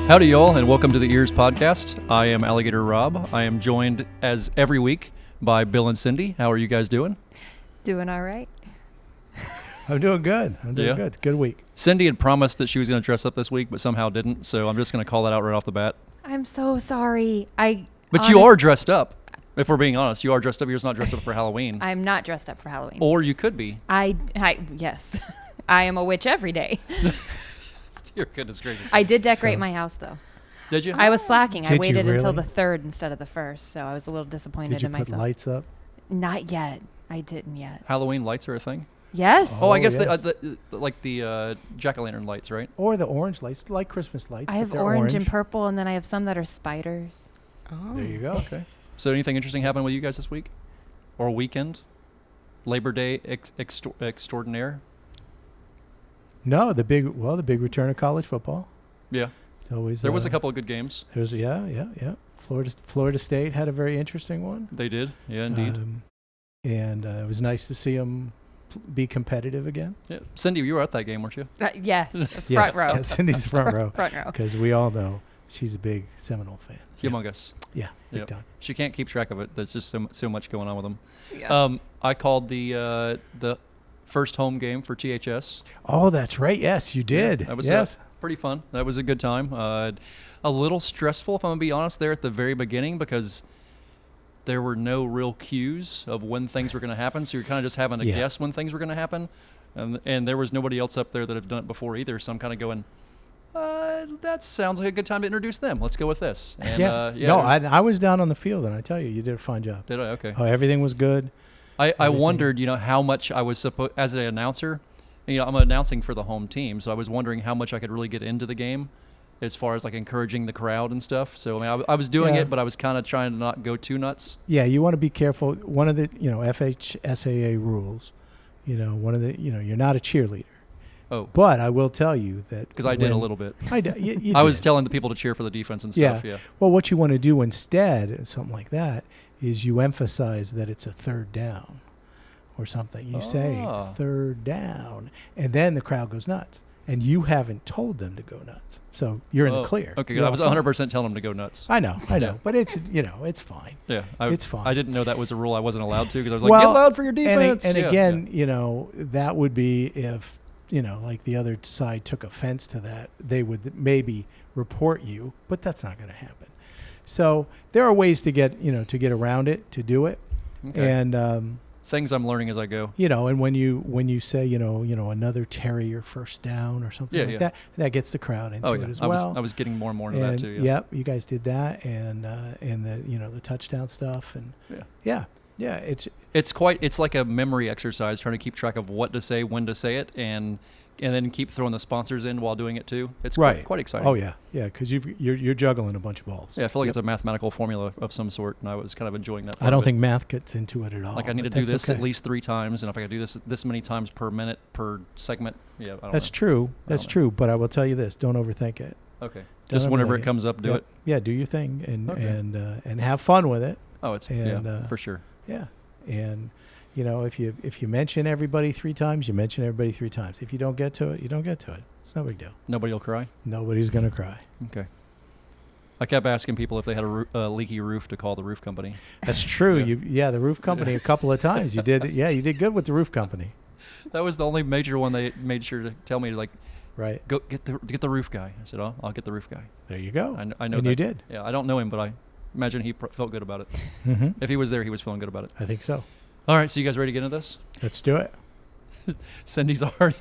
Howdy, y'all, and welcome to the EEARSS Podcast. I am Alligator Rob. I am joined, as every week, by Bill and Cindy. How are you guys doing? Doing all right. I'm doing good. Good. Good week. Cindy had promised that she was going to dress up this week, but somehow didn't, so I'm just going to call that out right off the bat. I'm so sorry. But you are dressed up. If we're being honest, you are dressed up. You're just not dressed up for Halloween. I'm not dressed up for Halloween. Or you could be. Yes. I am a witch every day. Your goodness gracious. I did decorate my house, though. Did you? I was slacking. I Did you waited until really? the 3rd instead of the 1st, so I was a little disappointed Did you in put myself. lights up? Not yet. I didn't yet. Halloween lights are a thing? Yes. Oh, I guess yes. the jack-o'-lantern lights, right? Or the orange lights, like Christmas lights. I but have they're orange and purple, and then I have some that are spiders. Oh. There you go. Okay. So anything interesting happened with you guys this week? Or weekend? Labor Day extraordinaire? No, the big return of college football. Yeah. It's always There was a couple of good games. There's yeah. Florida State had a very interesting one. They did. Yeah, indeed. And it was nice to see them be competitive again. Yeah. Cindy, you were at that game, weren't you? Yes. Front row. Yeah, Cindy's front row. Front row. Because we all know she's a big Seminole fan. Humongous. Yeah, big Yep. time. She can't keep track of it. There's just so much going on with them. Yeah. I called the first home game for THS. Oh, that's right. Yes, you did. That was yes. pretty fun. That was a good time. A little stressful, if I'm going to be honest, there at the very beginning because there were no real cues of when things were going to happen. So you're kind of just having to guess when things were going to happen. And there was nobody else up there that had done it before either. So I'm kind of going, that sounds like a good time to introduce them. Let's go with this. And, No, I was down on the field, and I tell you did a fine job. Did I? Okay. Oh, everything was good. I wondered, how much I was supposed, as an announcer, I'm announcing for the home team, so I was wondering how much I could really get into the game as far as like encouraging the crowd and stuff. So I was doing it, but I was kind of trying to not go too nuts. Yeah, you want to be careful. One of the, FHSAA rules, one of the, you're not a cheerleader. Oh. But I will tell you that. Because I did a little bit. You I was telling the people to cheer for the defense and stuff, yeah. Well, what you want to do instead, something like that, is you emphasize that it's a third down or something. You say third down, and then the crowd goes nuts. And you haven't told them to go nuts. So you're in the clear. Okay, you're I was 100% telling them to go nuts. I know. But it's, it's fine. Yeah. It's fine. I didn't know that was a rule I wasn't allowed to because I was like, get loud for your defense. And again, that would be if, like the other side took offense to that, they would maybe report you, but that's not going to happen. So there are ways to get around it, to do it. Okay. And things I'm learning as I go. And when you say, another Terrier first down or something like that gets the crowd into it as well. I was getting more and more into that too. Yeah. Yep, you guys did that, and the touchdown stuff, and it's like a memory exercise trying to keep track of what to say, when to say it, and then keep throwing the sponsors in while doing it too. It's quite exciting. Oh yeah, because you're juggling a bunch of balls. Yeah, I feel like it's a mathematical formula of some sort, and I was kind of enjoying that. I don't think math gets into it at all. Like I need to do this at least 3 times, and if I could do this many times per minute per segment, I don't know. That's true. That's true. But I will tell you this: don't overthink it. Okay. Just whenever it comes up, do it. Yeah, do your thing and have fun with it. Oh, it's for sure. Yeah, and. If you mention everybody 3 times, you mention everybody 3 times. If you don't get to it, you don't get to it. It's no big deal. Nobody will cry? Nobody's going to cry. Okay. I kept asking people if they had a leaky roof to call the roof company. That's true. The roof company a couple of times. You did. Yeah, you did good with the roof company. That was the only major one they made sure to tell me right. Go get the roof guy. I said, I'll get the roof guy. There you go. I know and that. You did. Yeah, I don't know him, but I imagine he felt good about it. Mm-hmm. If he was there, he was feeling good about it. I think so. All right, so you guys ready to get into this? Let's do it. Cindy's already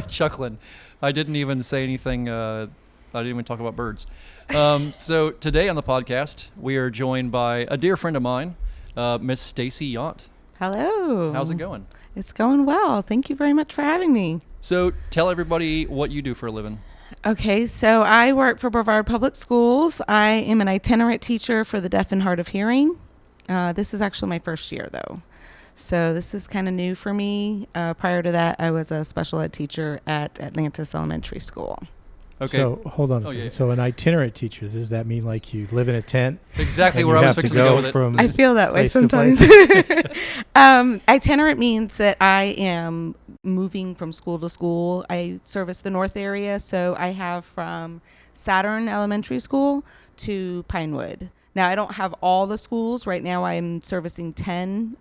chuckling. I didn't even say anything. I didn't even talk about birds. So today on the podcast, we are joined by a dear friend of mine, Miss Stacey Yount. Hello. How's it going? It's going well. Thank you very much for having me. So tell everybody what you do for a living. Okay, so I work for Brevard Public Schools. I am an itinerant teacher for the deaf and hard of hearing. This is actually my first year, though. So this is kind of new for me. Prior to that, I was a special ed teacher at Atlantis Elementary School. Okay. So hold on a second. So an itinerant teacher, does that mean like you live in a tent? Exactly where I was fixing to go with it. I feel that way sometimes. Itinerant means that I am moving from school to school. I service the North area, so I have from Saturn Elementary School to Pinewood. Now, I don't have all the schools. Right now, I'm servicing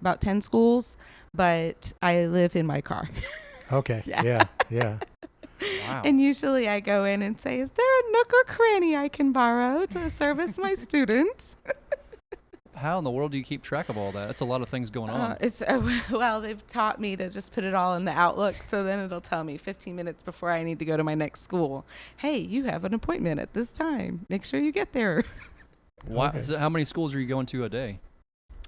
about 10 schools, but I live in my car. Okay. Yeah. Wow. And usually I go in and say, is there a nook or cranny I can borrow to service my students? How in the world do you keep track of all that? That's a lot of things going on. Well, they've taught me to just put it all in the Outlook, so then it'll tell me 15 minutes before I need to go to my next school, hey, you have an appointment at this time. Make sure you get there. Wow. Okay. So how many schools are you going to a day?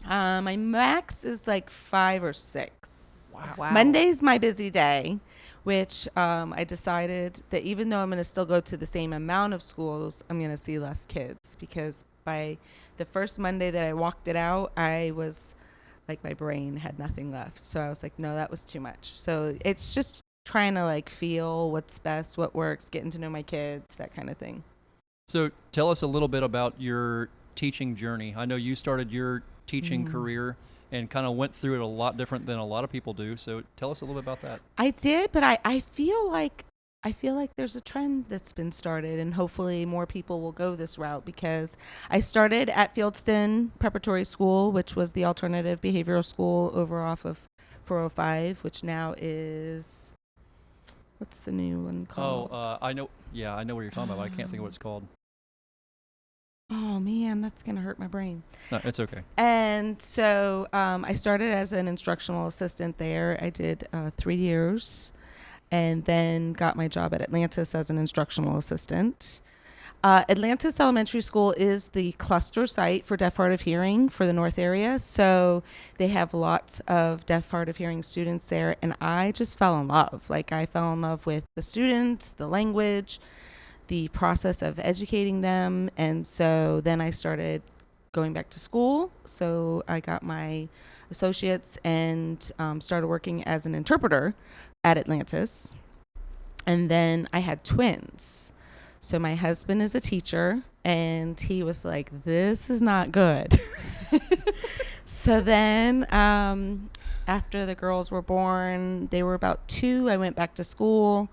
My max is like 5 or 6. Wow. Monday's my busy day, which I decided that even though I'm going to still go to the same amount of schools, I'm going to see less kids, because by the first Monday that I walked it out, I was like, my brain had nothing left. So I was like, no, that was too much. So it's just trying to like feel what's best, what works, getting to know my kids, that kind of thing. So tell us a little bit about your teaching journey. I know you started your teaching career and kind of went through it a lot different than a lot of people do. So tell us a little bit about that. I did, but I feel like there's a trend that's been started, and hopefully more people will go this route, because I started at Fieldston Preparatory School, which was the alternative behavioral school over off of 405, which now is, what's the new one called? I know. Yeah, I know what you're talking about. I can't think of what it's called. Oh man, that's gonna hurt my brain. No, it's okay. And so I started as an instructional assistant there. I did 3 years, and then got my job at Atlantis as an instructional assistant. Atlantis Elementary School is the cluster site for deaf, hard of hearing for the North area. So they have lots of deaf, hard of hearing students there. And I just fell in love. Like, I fell in love with the students, the language, the process of educating them. And so then I started going back to school. So I got my associates and started working as an interpreter at Atlantis. And then I had twins. So my husband is a teacher, and he was like, this is not good. So then after the girls were born, they were about 2, I went back to school,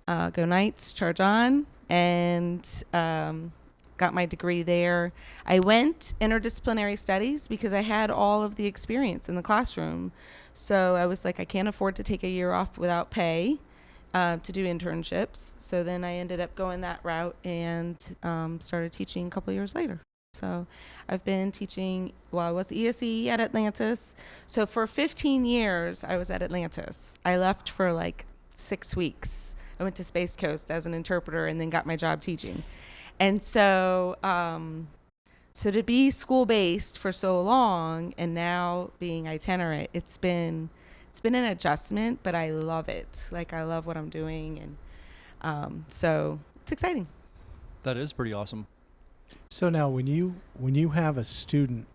go Knights, charge on, and got my degree there. I went interdisciplinary studies because I had all of the experience in the classroom. So I was like, I can't afford to take a year off without pay to do internships. So then I ended up going that route and started teaching a couple years later. So I've been teaching, I was ESE at Atlantis. So for 15 years, I was at Atlantis. I left for like 6 weeks. I went to Space Coast as an interpreter and then got my job teaching. And so, so to be school-based for so long and now being itinerant, it's been an adjustment, but I love it. Like, I love what I'm doing, and so it's exciting. That is pretty awesome. So now when you have a student,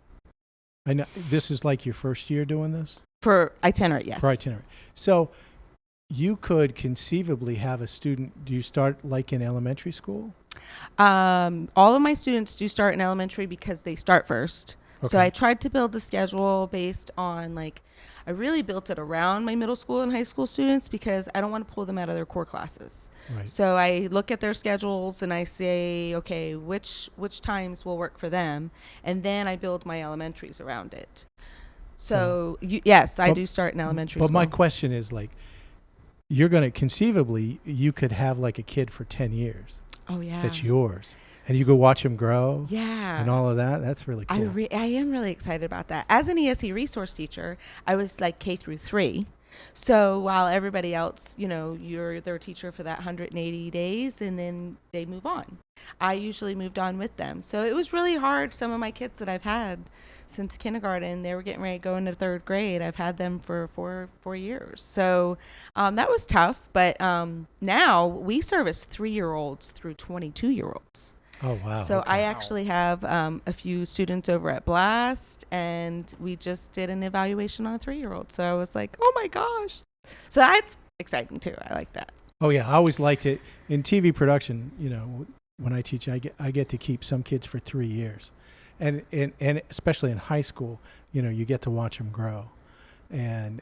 I know this is like your first year doing this? For itinerant, yes. For itinerant. So you could conceivably have a student, do you start like in elementary school? All of my students do start in elementary because they start first. Okay. So I tried to build the schedule based on, like, I really built it around my middle school and high school students because I don't want to pull them out of their core classes. Right. So I look at their schedules and I say, okay, which times will work for them? And then I build my elementaries around it. So yes, I do start in elementary school. But my question is, like, you're going to conceivably, you could have like a kid for 10 years. Oh, yeah. That's yours. And you go watch him grow. Yeah. And all of that. That's really cool. I am really excited about that. As an ESE resource teacher, I was like K through 3. So while everybody else, you're their teacher for that 180 days and then they move on. I usually moved on with them. So it was really hard. Some of my kids that I've had since kindergarten, they were getting ready to go into 3rd grade. I've had them for four years. So that was tough. But now we service 3-year-olds through 22-year-olds. Oh, wow. So okay. I actually have a few students over at Blast, and we just did an evaluation on a 3-year-old. So I was like, oh, my gosh. So that's exciting, too. I like that. Oh, yeah. I always liked it. In TV production, when I teach, I get to keep some kids for 3 years. And especially in high school, you get to watch them grow. and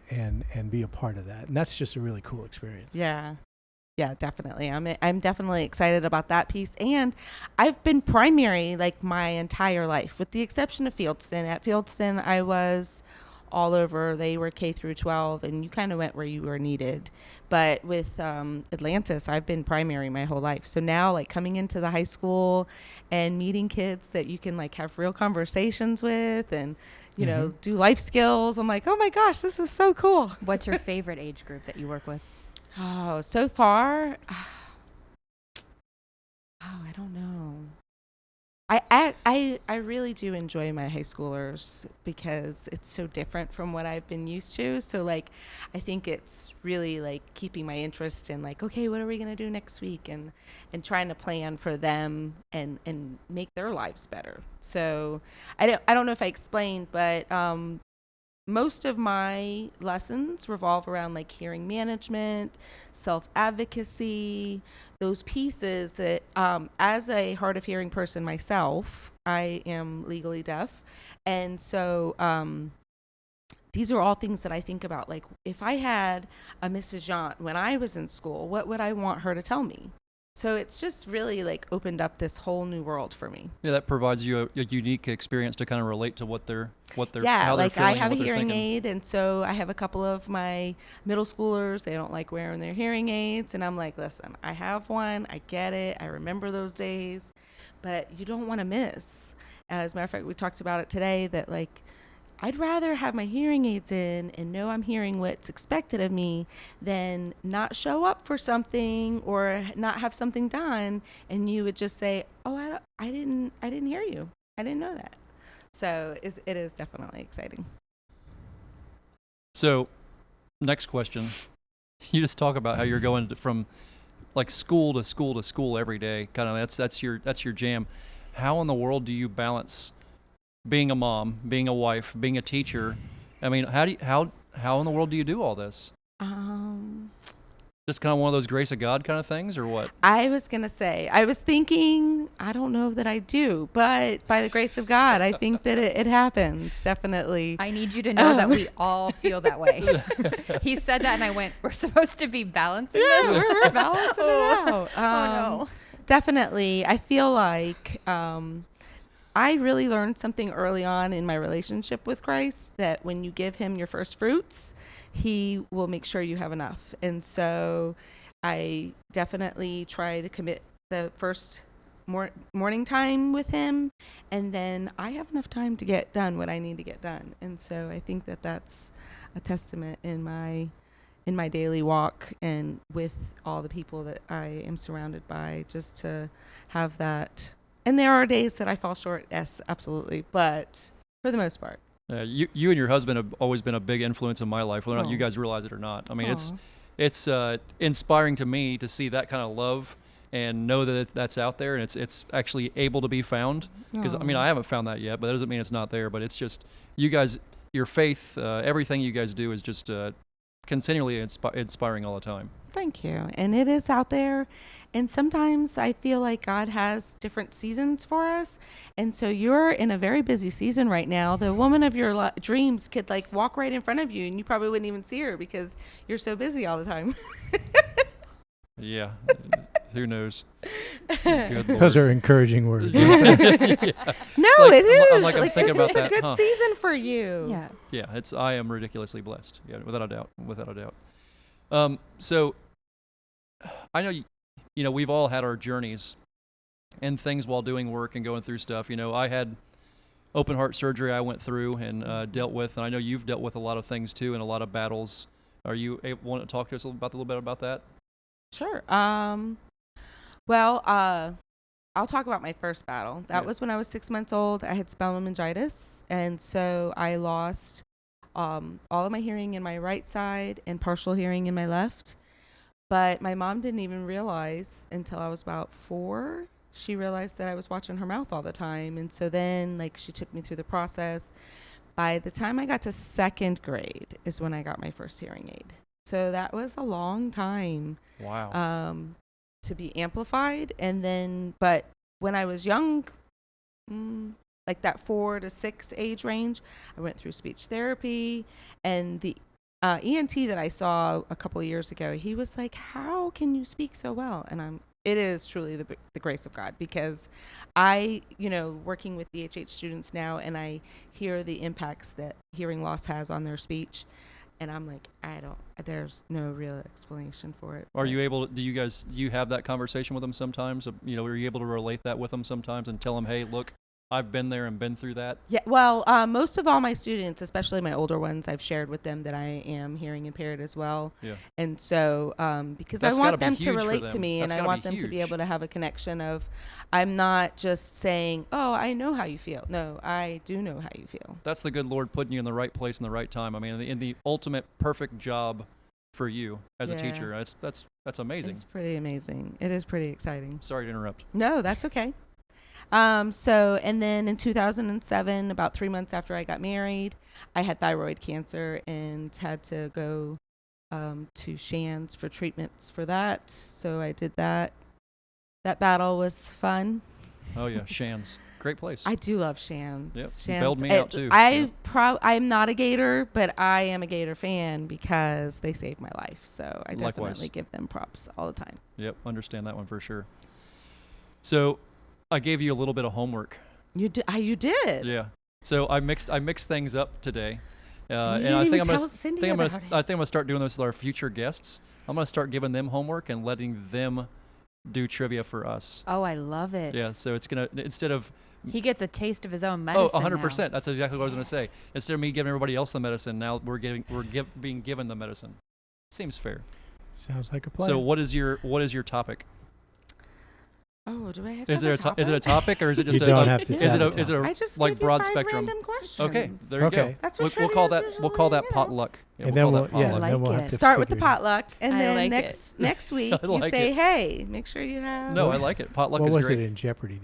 be a part of that. And that's just a really cool experience. Yeah. Yeah, definitely. I'm definitely excited about that piece. And I've been primary like my entire life, with the exception of Fieldston. At Fieldston, I was all over. They were K through 12, and you kind of went where you were needed. But with Atlantis, I've been primary my whole life. So now, like, coming into the high school and meeting kids that you can like have real conversations with, and you know, do life skills, I'm like, oh my gosh, this is so cool. What's your favorite age group that you work with? Oh, so far, I don't know. I really do enjoy my high schoolers because it's so different from what I've been used to. So like, I think it's really like keeping my interest in like, okay, what are we gonna do next week, and trying to plan for them and make their lives better. So I don't know if I explained, but most of my lessons revolve around like hearing management, self-advocacy, those pieces that as a hard of hearing person myself, I am legally deaf. And so these are all things that I think about. Like, if I had a Mrs. Yount when I was in school, what would I want her to tell me? So it's just really like opened up this whole new world for me. Yeah, that provides you a unique experience to kind of relate to what they're yeah, how they're like feeling I have a and what they're hearing thinking. aid, and so I have a couple of my middle schoolers. They don't like wearing their hearing aids, and I'm like, listen, I have one. I get it. I remember those days, but you don't want to miss. As a matter of fact, we talked about it today that like, I'd rather have my hearing aids in and know I'm hearing what's expected of me than not show up for something or not have something done, and you would just say, oh, I didn't hear you. I didn't know that. So it is definitely exciting. So, next question. You just talk about how you're going from like school to school to school every day. Kind of that's your jam. How in the world do you balance being a mom, being a wife, being a teacher? I mean, how in the world do you do all this? Just kind of one of those grace of God kind of things, or what? I was thinking, I don't know that I do, but by the grace of God, I think that it happens, definitely. I need you to know that we all feel that way. He said that, and I went, we're supposed to be balancing this? We're balancing it out. No. Definitely. I feel like I really learned something early on in my relationship with Christ, that when you give him your first fruits, he will make sure you have enough. And so I definitely try to commit the first morning time with him, and then I have enough time to get done what I need to get done. And so I think that that's a testament in my daily walk and with all the people that I am surrounded by, just to have that. And there are days that I fall short, yes, absolutely, but for the most part. You and your husband have always been a big influence in my life, whether or not you guys realize it or not. I mean, it's inspiring to me to see that kind of love and know that that's out there, and it's actually able to be found. Because I mean, I haven't found that yet, but that doesn't mean it's not there. But it's just you guys, your faith, everything you guys do is just continually inspiring all the time. Thank you. And it is out there. And sometimes I feel like God has different seasons for us. And so you're in a very busy season right now. The woman of your dreams could like walk right in front of you, and you probably wouldn't even see her because you're so busy all the time. Yeah. Who knows? Good Lord. Those are encouraging words. No, it is. I'm thinking about this that. is a good season for you. Yeah. Yeah, I am ridiculously blessed. Yeah, without a doubt. So I know you know, we've all had our journeys and things while doing work and going through stuff. You know, I had open heart surgery I went through and dealt with, and I know you've dealt with a lot of things too and a lot of battles. Are you want to talk to us a little bit about that? Sure. Well, I'll talk about my first battle. That was when I was 6 months old. I had spinal meningitis, and so I lost all of my hearing in my right side and partial hearing in my left. But my mom didn't even realize until I was about 4. She realized that I was watching her mouth all the time. And so then, like, she took me through the process. By the time I got to 2nd grade is when I got my first hearing aid. So that was a long time. Wow. To be amplified. And then, but when I was young, like that 4 to 6 age range. I went through speech therapy, and the ENT that I saw a couple of years ago, he was like, how can you speak so well? And it is truly the grace of God, because working with DHH students now, and I hear the impacts that hearing loss has on their speech. And I'm like, there's no real explanation for it. Are you able to, you have that conversation with them sometimes? Are you able to relate that with them sometimes and tell them, hey, look, I've been there and been through that? Yeah, well, most of all my students, especially my older ones, I've shared with them that I am hearing impaired as well. Yeah. And so, because That's I want gotta be them to huge for relate them. to me, That's and I gotta want be them to be huge. able to have a connection of, I'm not just saying, oh, I know how you feel. No, I do know how you feel. That's the good Lord putting you in the right place in the right time. I mean, in the ultimate perfect job for you as a teacher. That's amazing. It's pretty amazing. It is pretty exciting. Sorry to interrupt. No, that's okay. And then in 2007, about 3 months after I got married, I had thyroid cancer and had to go to Shands for treatments for that. So I did that. That battle was fun. Oh yeah, Shands, great place. I do love Shands. Yep, Shands. bailed me out too. I'm not a Gator, but I am a Gator fan because they saved my life. So I definitely Likewise. give them props all the time. Yep, understand that one for sure. So, I gave you a little bit of homework. You did. You did. Yeah. So I mixed things up today, You and didn't I think even I'm tell gonna Cindy think I'm about gonna it. I think I'm gonna start doing this with our future guests. I'm gonna start giving them homework and letting them do trivia for us. Oh, I love it. Yeah. So it's gonna, instead of He gets a taste of his own medicine. 100%. That's exactly what I was gonna say. Instead of me giving everybody else the medicine, now we're being given the medicine. Seems fair. Sounds like a plan. So what is your topic? Oh, do I have to Is have it is it a topic, or is it just You don't have to is it tell a is it I a just like gave you broad 5 spectrum? random questions. Okay, there you Okay. go. That's what We'll call trivia's that usually potluck. Yeah, and we'll then call we'll, that yeah, potluck. then we'll like have it. to Start with the figure it out. potluck, and I then like next week I you like say, it. "Hey, make sure you have." No, I like it. Potluck What is was great. it in Jeopardy?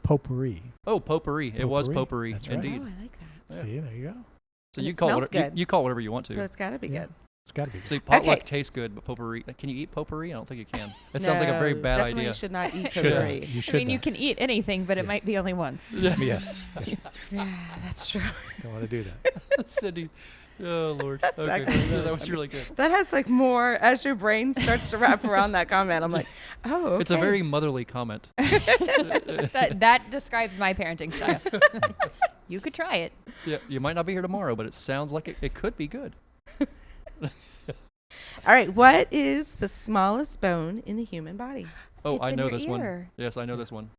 Potpourri. Oh, potpourri. It was Potpourri. potpourri, That's right. indeed. Oh, I like that. Yeah. See, there you go. So And you it call smells it good. you call whatever you want to. So it's got to be Yeah. good. It's got to be. See, potluck Okay. tastes good, but potpourri. Can you eat potpourri? I don't think you can. It sounds like a very No, bad definitely idea. should not eat Should potpourri. not. You I should mean, you not. can eat anything, but it Yes. might be only once. Yes. Yeah, that's true. Don't want to do that. Cindy. Oh Lord. Okay. Exactly. Yeah, that was really good. That has like more as your brain starts to wrap around that comment. I'm like, oh, okay. It's a very motherly comment. that describes my parenting style. You could try it. Yeah, you might not be here tomorrow, but it sounds like it could be good. All right. What is the smallest bone in the human body? Oh, It's I in know your this one. ear. Yes, I know this one.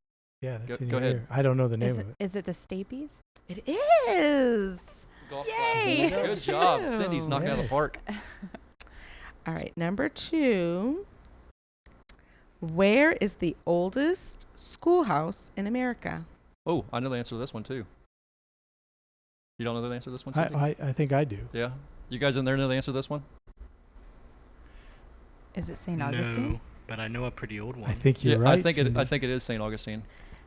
Yeah, that's Go- in go your ahead. ear. I don't know the name of it. Is it the stapes? It is. Golf Yay! clap. Good job. Cindy's knocking it out of the park. All right. Number 2. Where is the oldest schoolhouse in America? Oh, I know the answer to this one too. You don't know the answer to this one, Cindy? I think I do. Yeah. You guys in there know the answer to this one? Is it St. Augustine? No, but I know a pretty old one. I think you're right. I think Cindy. it is St. Augustine.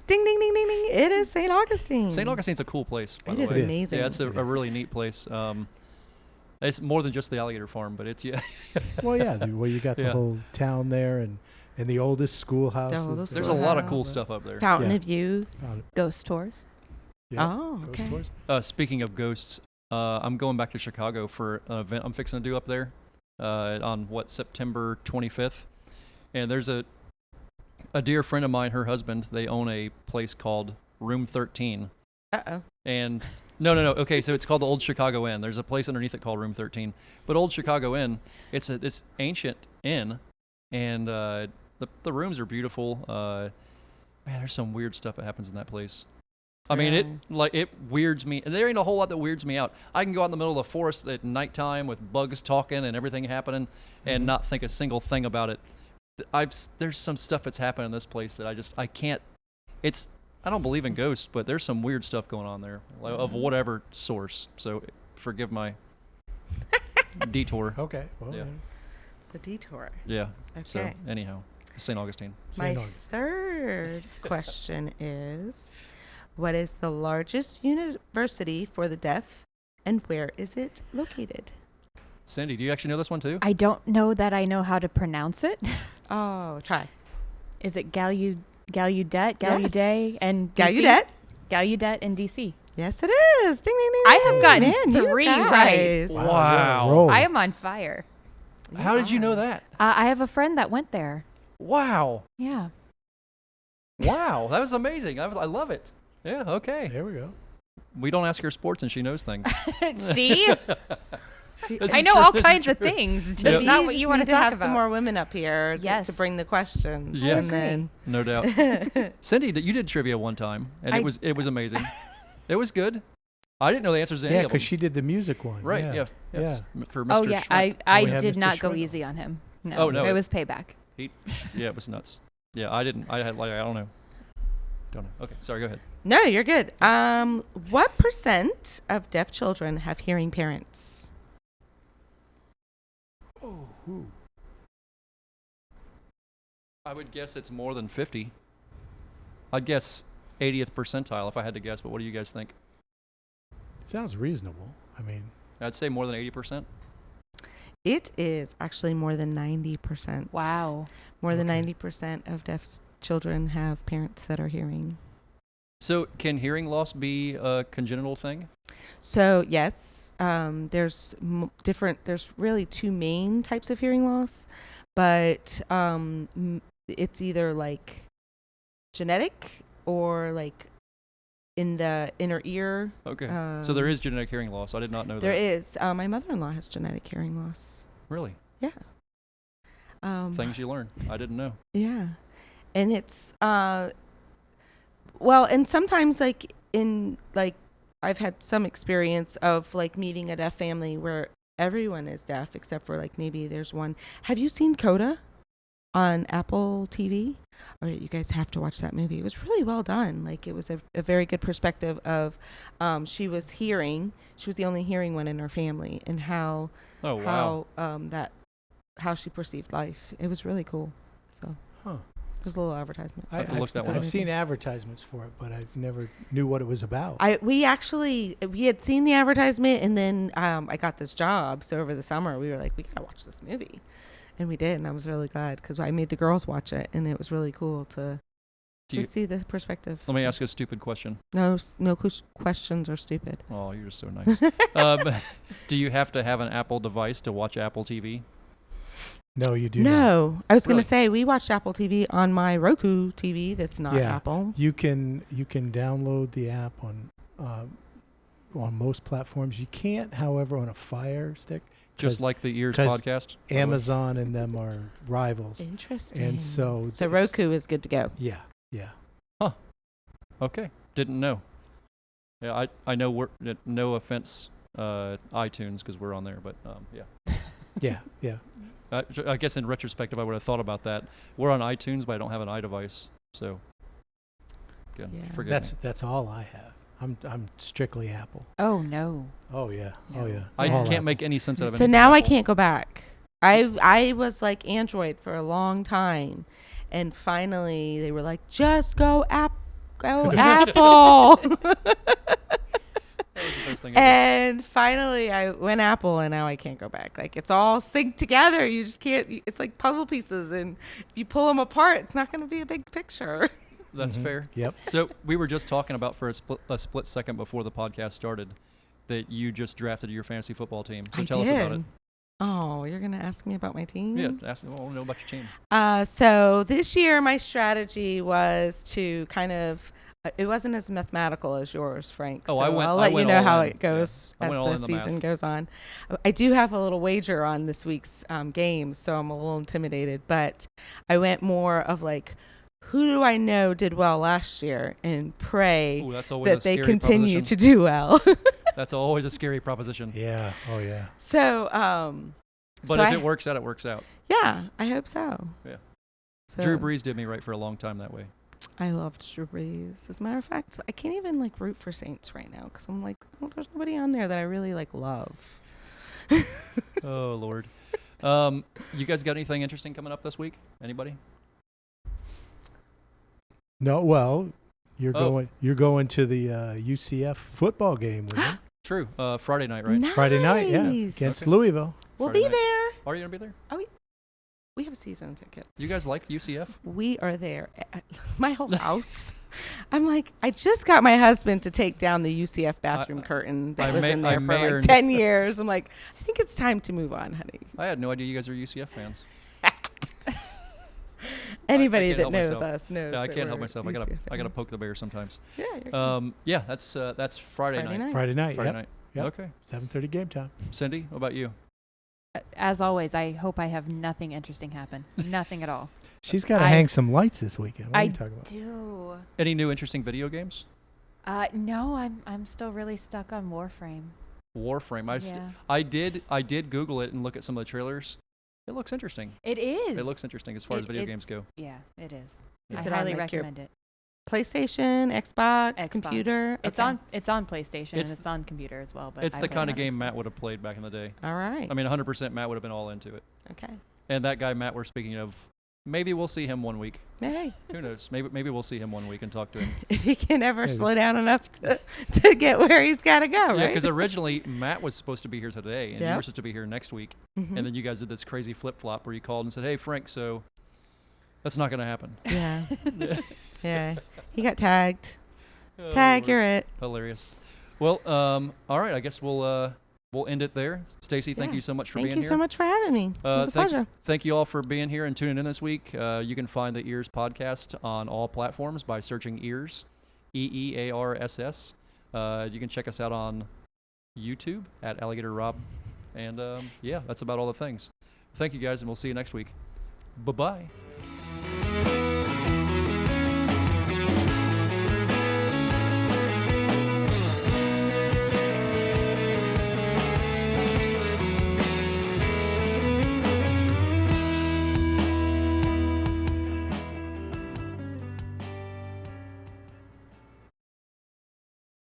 Ding, ding, ding, ding, ding. It is St. Augustine. St. Augustine's a cool place, by It the is way. amazing. Yeah, it's a It is. really neat place. It's more than just the alligator farm, but it's Well, yeah. Well, you got Yeah. the whole town there, and the oldest schoolhouse. The is oldest There's a there. lot of Wow. cool stuff up there. Fountain Yeah. of Youth. Ghost tours. Yeah. Oh, Ghost okay. tours. Speaking of ghosts, I'm going back to Chicago for an event I'm fixing to do up there on September 25th. And there's a dear friend of mine, her husband, they own a place called Room 13. Uh-oh. And no. Okay, so it's called the Old Chicago Inn. There's a place underneath it called Room 13. But Old Chicago Inn, it's this ancient inn, and the rooms are beautiful. Man, there's some weird stuff that happens in that place. I mean, it weirds me. There ain't a whole lot that weirds me out. I can go out in the middle of the forest at nighttime with bugs talking and everything happening, and not think a single thing about it. There's some stuff that's happened in this place that I can't. I don't believe in ghosts, but there's some weird stuff going on there of whatever source. So forgive my detour. Okay. Well, Yeah. The detour. Yeah. So Okay. anyhow, St. Augustine. My St. Augustine. third question is, what is the largest university for the deaf, and where is it located? Cindy, do you actually know this one too? I don't know that I know how to pronounce it. Oh, try. Is it Gallaudet? Yes. And DC? Gallaudet. Gallaudet in DC. Yes, it is. Ding, ding, ding. I have gotten Man, you 3 guys. right. Wow. I am on fire. How did you know that? I have a friend that went there. Wow. Yeah. Wow. That was amazing. I love it. Yeah. Okay. There we go. We don't ask her sports and she knows things. See? This I is know true. all This is kinds of true. things. It's Yep. just not what you want to have talk some about. more women up here Yes. to bring the questions. Yes. And then No doubt. Cindy, you did trivia one time, and it was amazing. It was good. I didn't know the answers to any Yeah, of them. because she did the music one. Right. Yeah. Yeah. Yes. For Mr. Oh, yeah. Schmidt. I We have did Mr. not go Schmidt. easy on him. No. Oh, no. It was payback. Yeah, it was nuts. Yeah, I didn't. I had I don't know. Don't know. Okay, sorry. Go ahead. No, you're good. What % of deaf children have hearing parents? Oh, ooh. I would guess it's more than 50. I'd guess 80th percentile if I had to guess. But what do you guys think? It sounds reasonable. I mean, I'd say more than 80%. It is actually more than 90%. Wow. More than Okay. 90% of deaf children have parents that are hearing. So, can hearing loss be a congenital thing? So yes, there's there's really 2 main types of hearing loss, but it's either like genetic or like in the inner ear. Okay. So there is genetic hearing loss. I did not know There that. is. My mother-in-law has genetic hearing loss. Really? Yeah. Things you learn. I didn't know. Yeah. And it's well, and sometimes like I've had some experience of like meeting a deaf family where everyone is deaf except for like maybe there's one. Have you seen Coda on Apple TV? Or you guys have to watch that movie. It was really well done. Like it was a very good perspective of she was the only hearing one in her family, and how how she perceived life. It was really cool. So it was a little advertisement. I've seen advertisements for it, but I've never knew what it was about. We had seen the advertisement, and then I got this job. So over the summer, we were like, we gotta watch this movie, and we did. And I was really glad because I made the girls watch it, and it was really cool to see the perspective. Let me ask you a stupid question. No questions are stupid. Oh, you're just so nice. Do you have to have an Apple device to watch Apple TV? No, you do not. No, I was going Really? to say we watched Apple TV on my Roku TV. That's not Apple. You can download the app on most platforms. You can't, however, on a Fire Stick. Just like the EEARSS podcast? Amazon and them are rivals. Interesting. And so Roku is good to go. Yeah. Huh. Okay. Didn't know. Yeah, I know no offense, iTunes, because we're on there, but yeah. Yeah. I guess in retrospective, I would have thought about that. We're on iTunes, but I don't have an iDevice, so again, forgive me. That's all I have. I'm strictly Apple. Oh, no. Oh yeah. No. Oh yeah. I All can't Apple. make any sense out of So anything now I Apple. can't go back. I was like Android for a long time, and finally they were like, just go Apple. That was the best thing ever. And finally I went Apple, and now I can't go back. Like it's all synced together. You just can't. It's like puzzle pieces, and if you pull them apart, it's not going to be a big picture. That's fair. Yep. So we were just talking about for a split second before the podcast started that you just drafted your fantasy football team. So tell us about it. Oh, you're going to ask me about my team? Yeah, I want to know about your team. So this year, my strategy was to kind of. It wasn't as mathematical as yours, Frank. Oh, so I I'll let you know all how in. it goes Yeah. I as went all the in the season math. goes on. I do have a little wager on this week's game, so I'm a little intimidated. But I went more of like, who do I know did well last year, and pray Ooh, that's always that a they scary continue proposition. to do well. That's always a scary proposition. Yeah. Oh yeah. So, But so if it works out, it works out. yeah, I hope so. Yeah. So Drew Brees did me right for a long time that way. I loved Drew Brees. As a matter of fact, I can't even like root for Saints right now because I'm like, oh, there's nobody on there that I really like love. Oh, Lord. You guys got anything interesting coming up this week? Anybody? No. Well, you're Oh. going to the UCF football game with you. True. Friday night, right? Nice. Friday night. Yeah. Against Okay. Louisville. We'll Friday be night. there. Are you going to be there? We have season tickets. You guys like UCF? We are there. My whole house. I'm like, I just got my husband to take down the UCF bathroom curtain that was in there for like 10 years. I'm like, I think it's time to move on, honey. I had no idea you guys are UCF fans. Anybody that knows us knows. Yeah, I can't help myself. I gotta poke the bear sometimes. Yeah. Yeah, that's Friday night. Friday night. Friday night. Yep. Okay. 7:30 game time. Cindy, what about you? As always, I hope I have nothing interesting happen. Nothing at all. She's got to hang some lights this weekend. What are you talking about? I do. Any new interesting video games? No, I'm still really stuck on Warframe. Warframe. I did Google it and look at some of the trailers. It looks interesting. It is. It looks interesting as far as video games go. Yeah, it is. Is I it highly on, like, recommend it. PlayStation, Xbox, computer. It's on PlayStation and it's on computer as well. But it's the kind of game Matt would have played back in the day. All right. I mean, 100% Matt would have been all into it. Okay. And that guy Matt we're speaking of, maybe we'll see him one week. Hey. Who knows? Maybe we'll see him one week and talk to him. If he can ever slow down enough to get where he's got to go, right? Yeah, because originally Matt was supposed to be here today, and you were supposed to be here next week. Mm-hmm. And then you guys did this crazy flip-flop where you called and said, hey, Frank, so that's not going to happen. Yeah. Yeah. He got tagged. Tag, you're it. Hilarious. Well, all right. I guess we'll end it there. Stacey, thank you so much for being here. Thank you so much for having me. It was a pleasure. Thank you all for being here and tuning in this week. You can find the EEARSS podcast on all platforms by searching EEARSS, EEARSS. You can check us out on YouTube at Alligator Rob. And yeah, that's about all the things. Thank you guys, and we'll see you next week. Bye-bye.